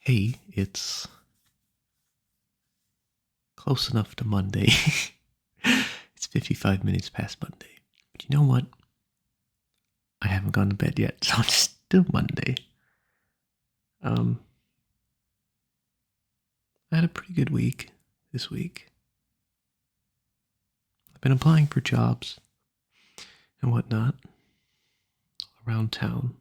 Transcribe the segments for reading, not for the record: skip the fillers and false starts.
Hey, it's close enough to Monday. It's 55 minutes past Monday. But you know what? I haven't gone to bed yet, so it's still Monday. I had a pretty good week this week. I've been applying for jobs and whatnot around town.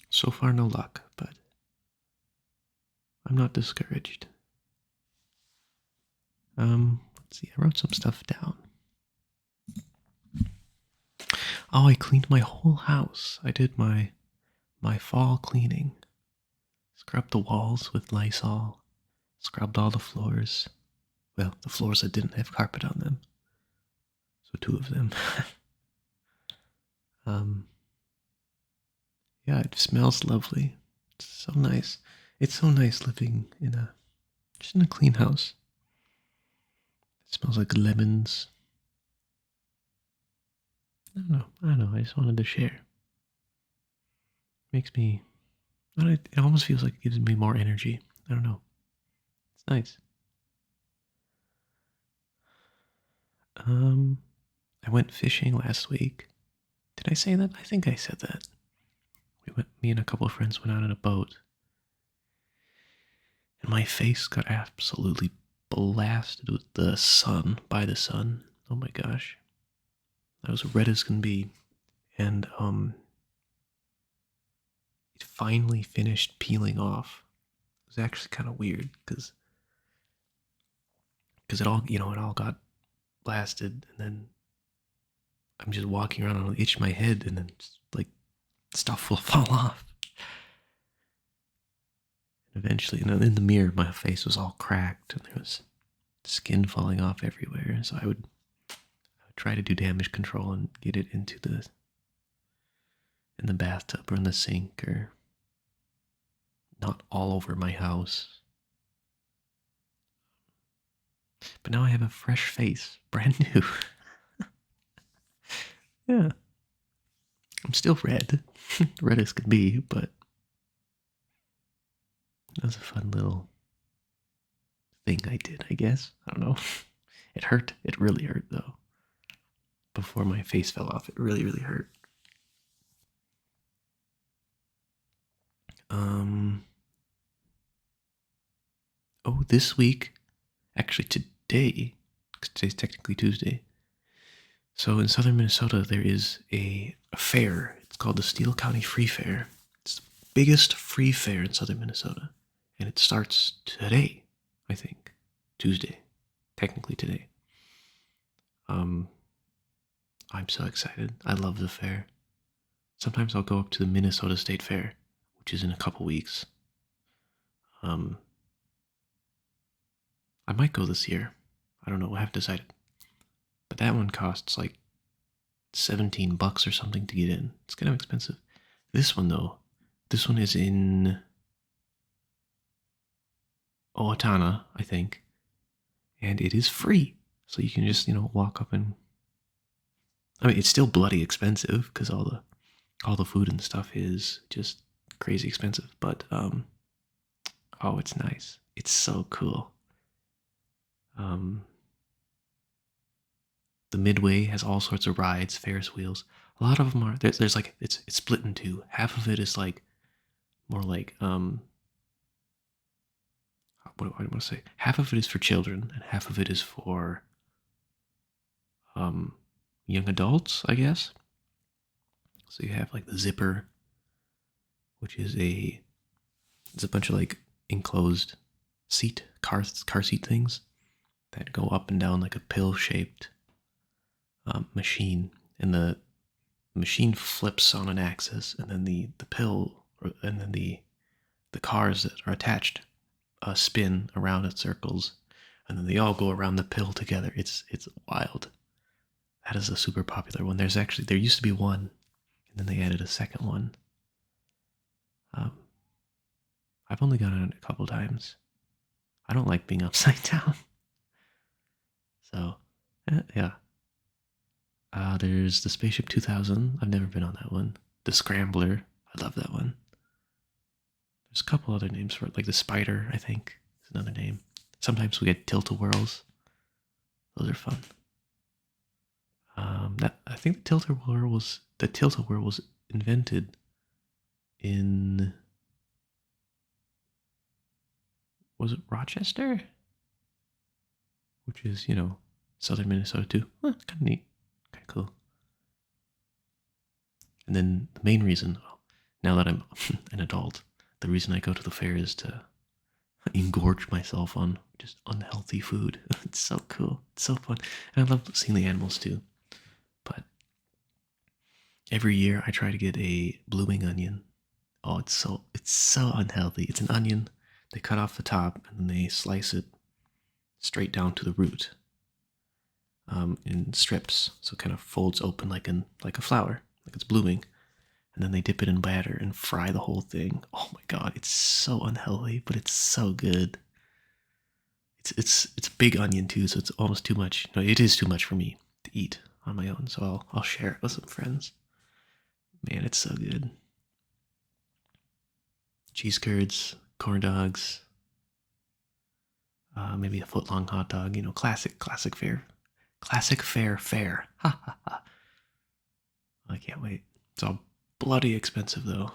So far, no luck, but I'm not discouraged. Let's see, I wrote some stuff down. Oh, I cleaned my whole house. I did my fall cleaning. Scrubbed the walls with Lysol. Scrubbed all the floors. Well, the floors that didn't have carpet on them. So 2 of them. Yeah, it smells lovely. It's so nice. It's so nice living just in a clean house. It smells like lemons. I don't know. I just wanted to share. Makes me, it almost feels like it gives me more energy. I don't know. It's nice. I went fishing last week. Did I say that? I think I said that. Me and a couple of friends went out in a boat. And my face got absolutely blasted with the sun, by the sun. Oh my gosh. I was red as can be. And it finally finished peeling off. It was actually kind of weird because it all, it all got blasted, and then I'm just walking around and I'll itch my head, and then like stuff will fall off. And eventually, in the mirror, my face was all cracked, and there was skin falling off everywhere. So I would try to do damage control and get it in the bathtub or in the sink, or not all over my house. But now I have a fresh face, brand new. Yeah. I'm still red. Red as could be, but that was a fun little thing I did, I guess. I don't know. It hurt. It really hurt, though. Before my face fell off, it really, really hurt. Oh, this week, actually today, because today's technically Tuesday. So in southern Minnesota, there is a fair. It's called the STEELE County Free Fair. It's the biggest free fair in southern Minnesota. And it starts today, I think. Tuesday. Technically today. I'm so excited. I love the fair. Sometimes I'll go up to the Minnesota State Fair, which is in a couple weeks. I might go this year. I don't know. I haven't decided. But that one costs like $17 or something to get in. It's kind of expensive. This one, though, this one is in Owatonna, I think. And it is free. So you can just, walk up and... I mean, it's still bloody expensive because all the food and stuff is just crazy expensive. But, oh, it's nice. It's so cool. The Midway has all sorts of rides, Ferris wheels. A lot of them are there's like it's split in two. Half of it is like more like what do I want to say? Half of it is for children, and half of it is for young adults, I guess. So you have like the Zipper, which is it's a bunch of like enclosed car seat things that go up and down like a pill-shaped machine, and the machine flips on an axis, and then the cars that are attached spin around in circles, and then they all go around the pill together. It's wild. That is a super popular one. There used to be one, and then they added a second one. I've only gone on it a couple times. I don't like being upside down. So, yeah. There's the Spaceship 2000. I've never been on that one. The Scrambler. I love that one. There's a couple other names for it, like the spider, I think, is another name. Sometimes we get tilt-a-whirls. Those are fun. I think the tilt-a-whirl was invented in, was it Rochester? Which is, southern Minnesota too. Kind of neat, kind of cool. And then the main reason, well, now that I'm an adult, the reason I go to the fair is to engorge myself on just unhealthy food. It's so cool. It's so fun. And I love seeing the animals too. But every year I try to get a blooming onion. Oh, it's so unhealthy. It's an onion. They cut off the top and then they slice it straight down to the root, in strips, so it kind of folds open like a flower, like it's blooming, and then they dip it in batter and fry the whole thing. Oh my god, it's so unhealthy, but it's so good. It's a big onion too, so it's almost too much. No, it is too much for me to eat on my own, so I'll share it with some friends. Man, it's so good. Cheese curds, corn dogs, maybe a foot-long hot dog. Classic fare. Classic fare. Ha ha ha. I can't wait. It's all bloody expensive though.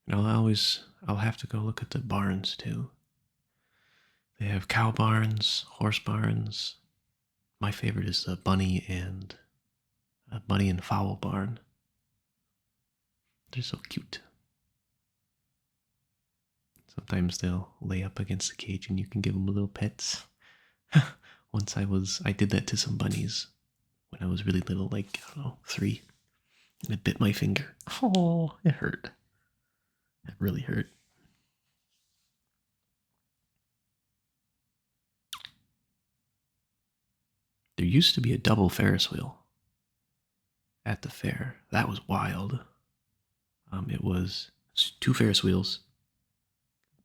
I'll have to go look at the barns too. They have cow barns, horse barns. My favorite is the bunny and fowl barn. They're so cute. Sometimes they'll lay up against the cage and you can give them little pets. Once I did that to some bunnies when I was really little, like, I don't know, 3. And it bit my finger. Oh, it hurt. It really hurt. There used to be a double Ferris wheel at the fair. That was wild. It was 2 Ferris wheels.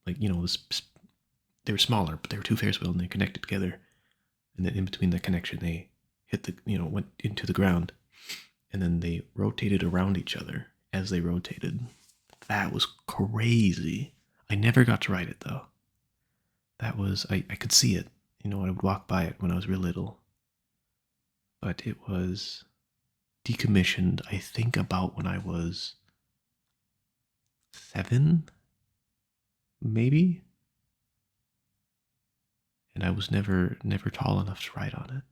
Like, they were smaller, but they were 2 Ferris wheels and they connected together. And then in between that connection, they hit went into the ground. And then they rotated around each other as they rotated. That was crazy. I never got to ride it though. That was, I could see it. I would walk by it when I was real little. But it was decommissioned, I think, about when I was 7, maybe. And I was never tall enough to ride on it.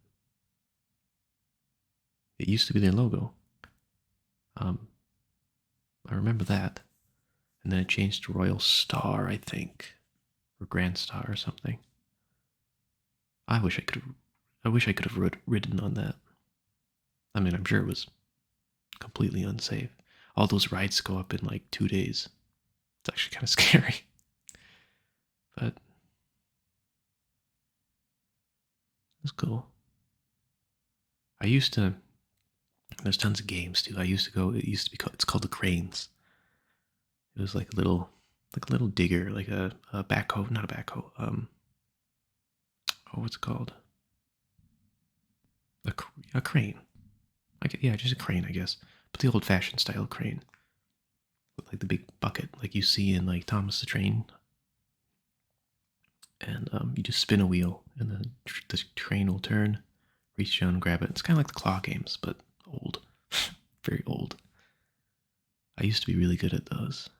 It used to be their logo. I remember that. And then it changed to Royal Star, I think. Or Grand Star or something. I wish I could have ridden on that. I mean, I'm sure it was completely unsafe. All those rides go up in like 2 days. It's actually kind of scary. But it's cool. There's tons of games too. It's called the Cranes. It was like a little digger, like a backhoe, not a backhoe. What's it called? A crane. Yeah, just a crane, I guess. But the old-fashioned style crane, with like the big bucket, like you see in like Thomas the Train. And you just spin a wheel, and then the train will turn, reach down and grab it. It's kind of like the claw games, but old, very old. I used to be really good at those.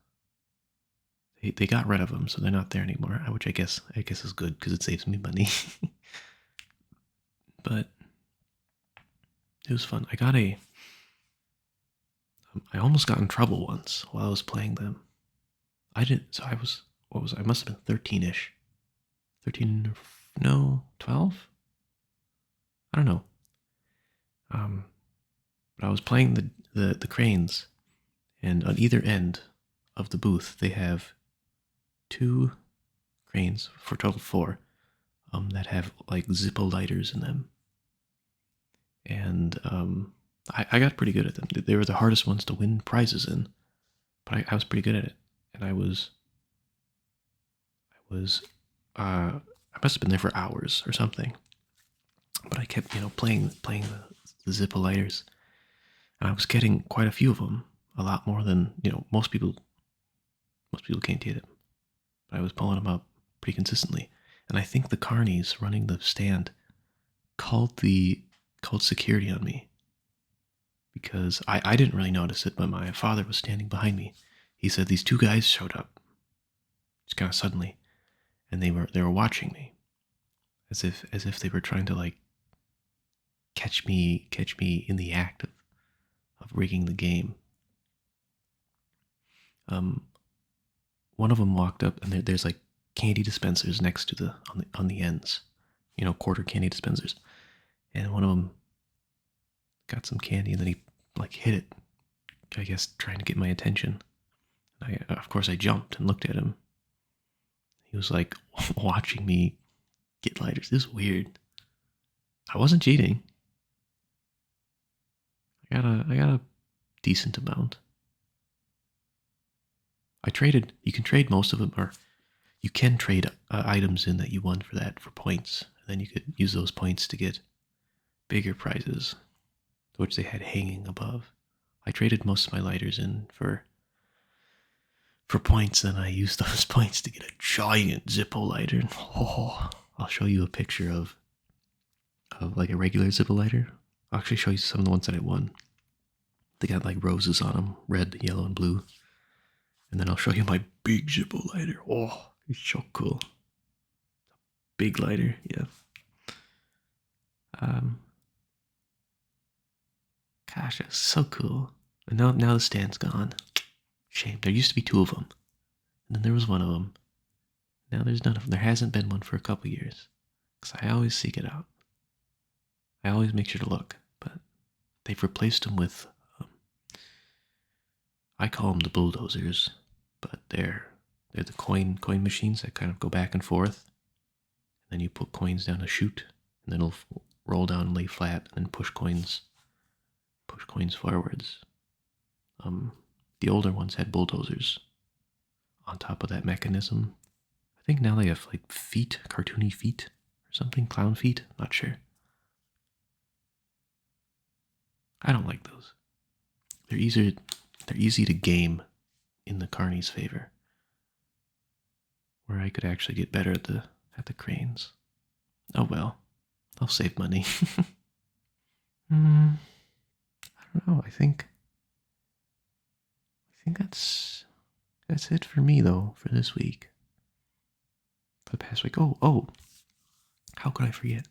They got rid of them, so they're not there anymore. Which I guess is good because it saves me money. But it was fun. I almost got in trouble once while I was playing them. I didn't. So I must have been 13ish. 13, no, 12. I don't know. But I was playing the cranes, and on either end of the booth they have 2 cranes for a total of 4, that have like Zippo lighters in them, and I got pretty good at them. They were the hardest ones to win prizes in, but I was pretty good at it, and I must have been there for hours or something. But I kept, playing the Zippo lighters, and I was getting quite a few of them, a lot more than most people Most people can't get it. But I was pulling them up pretty consistently. And I think the carnies running the stand called security on me because I didn't really notice it, but my father was standing behind me. He said these two guys showed up just kind of suddenly, and they were watching me as if they were trying to like catch me in the act of rigging the game. One of them walked up, and there's like candy dispensers next to the on the ends, quarter candy dispensers, and one of them got some candy, and then he like hit it, I guess trying to get my attention. Of course I jumped and looked at him. He was like watching me get lighters. This is weird. I wasn't cheating. I got a decent amount. You can trade most of them, or you can trade items in that you won for points. And then you could use those points to get bigger prizes, which they had hanging above. I traded most of my lighters in for points, and I used those points to get a giant Zippo lighter. Oh, I'll show you a picture of like a regular Zippo lighter. I'll actually show you some of the ones that I won. They got like roses on them, red, yellow, and blue. And then I'll show you my big Zippo lighter. Oh, it's so cool. Big lighter, yeah. Gosh, it's so cool. And now the stand's gone. Shame. There used to be two of them. And then there was one of them. Now there's none of them. There hasn't been one for a couple years. Because I always seek it out. I always make sure to look. But they've replaced them with, I call them the bulldozers. But they're the coin machines that kind of go back and forth. And then you put coins down a chute. And then it'll roll down and lay flat. And then push coins forwards. The older ones had bulldozers on top of that mechanism. I think now they have like feet, cartoony feet or something, clown feet, not sure. I don't like those. They're easy to game in the carny's favor, where I could actually get better at the cranes. Oh well, I'll save money. I don't know. I think that's it for me though for this week. For the past week. Oh, how could I forget?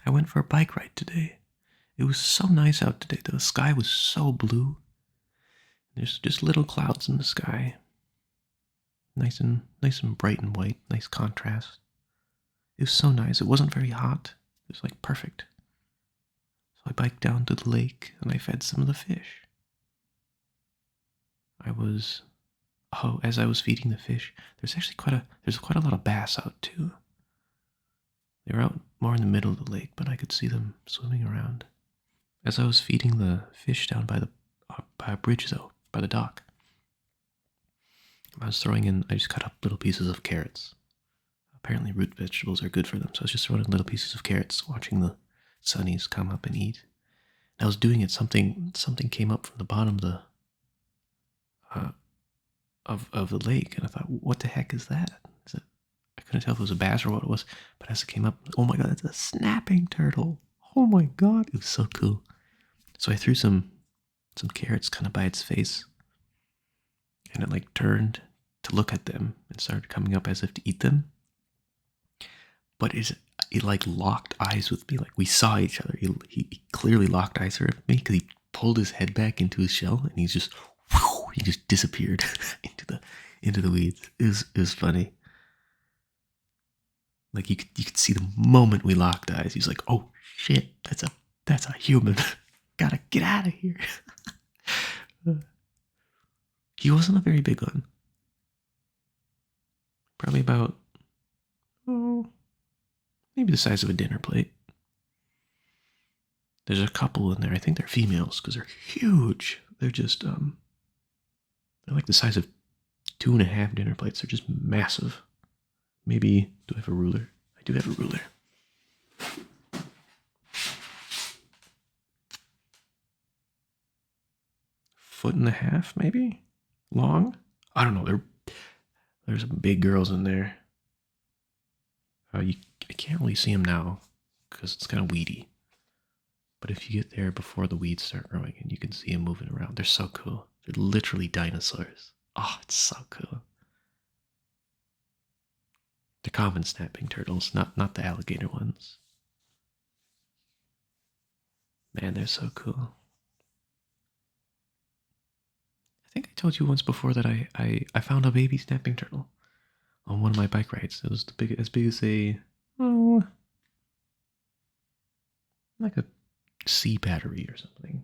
I went for a bike ride today. It was so nice out today. The sky was so blue. There's just little clouds in the sky. Nice and bright and white. Nice contrast. It was so nice. It wasn't very hot. It was like perfect. So I biked down to the lake and I fed some of the fish. As I was feeding the fish, there's actually quite a lot of bass out too. They were out more in the middle of the lake, but I could see them swimming around. As I was feeding the fish down by a bridge though, by the dock, I just cut up little pieces of carrots. Apparently root vegetables are good for them, so I was just throwing in little pieces of carrots, watching the sunnies come up and eat. And I was doing it, something came up from the bottom of the lake, and I thought, what the heck is that? I couldn't tell if it was a bass or what it was, but as it came up, oh my god, it's a snapping turtle. Oh my god, it was so cool. So I threw some carrots kind of by its face, and it like turned to look at them and started coming up as if to eat them. But it like locked eyes with me. Like we saw each other. He clearly locked eyes with me because he pulled his head back into his shell and he just disappeared into the weeds. It was funny. Like you could see the moment we locked eyes. He was like, "Oh shit, that's a human. Gotta get out of here." He wasn't a very big one. Probably about maybe the size of a dinner plate. There's a couple in there. I think they're females because they're huge. They're just they're like the size of 2.5 dinner plates. They're just massive. Maybe, do I have a ruler? I do have a ruler. 1.5 feet, maybe? Long? I don't know. There's some big girls in there. I can't really see them now because it's kind of weedy. But if you get there before the weeds start growing and you can see them moving around, they're so cool. They're literally dinosaurs. Oh, it's so cool. They're common snapping turtles, not the alligator ones. Man, they're so cool. I think I told you once before that I found a baby snapping turtle on one of my bike rides. It was as big as a, oh, like a C battery or something.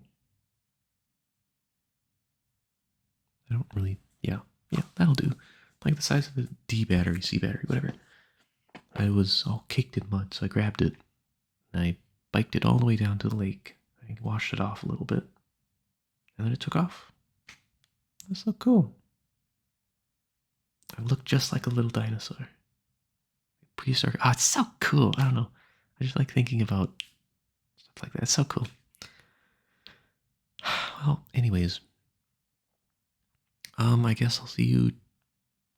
I don't really, yeah, that'll do. Like the size of a D battery, C battery, whatever. I was all caked in mud, so I grabbed it and I biked it all the way down to the lake. I washed it off a little bit, and then it took off. That's so cool. I look just like a little dinosaur. Prehistoric. Oh, it's so cool. I don't know. I just like thinking about stuff like that. It's so cool. Well, anyways, I guess I'll see you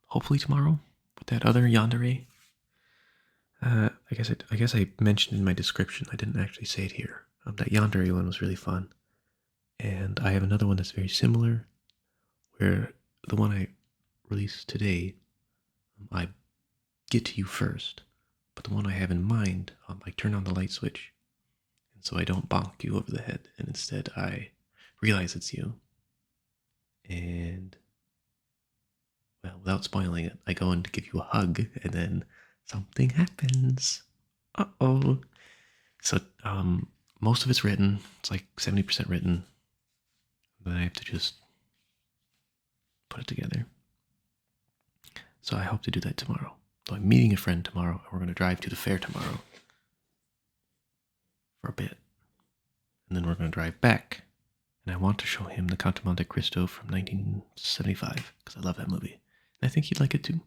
hopefully tomorrow with that other yandere. I guess I mentioned in my description. I didn't actually say it here. That yandere one was really fun, and I have another one that's very similar, where the one I released today, I get to you first, but the one I have in mind, I turn on the light switch, and so I don't bonk you over the head, and instead I realize it's you, and well, without spoiling it, I go in to give you a hug, and then something happens. Uh-oh. So, most of it's written. It's like 70% written. Then I have to just put it together. So I hope to do that tomorrow. So I'm meeting a friend tomorrow, and we're going to drive to the fair tomorrow for a bit. And then we're going to drive back. And I want to show him the Count of Monte Cristo from 1975, because I love that movie. And I think he'd like it too.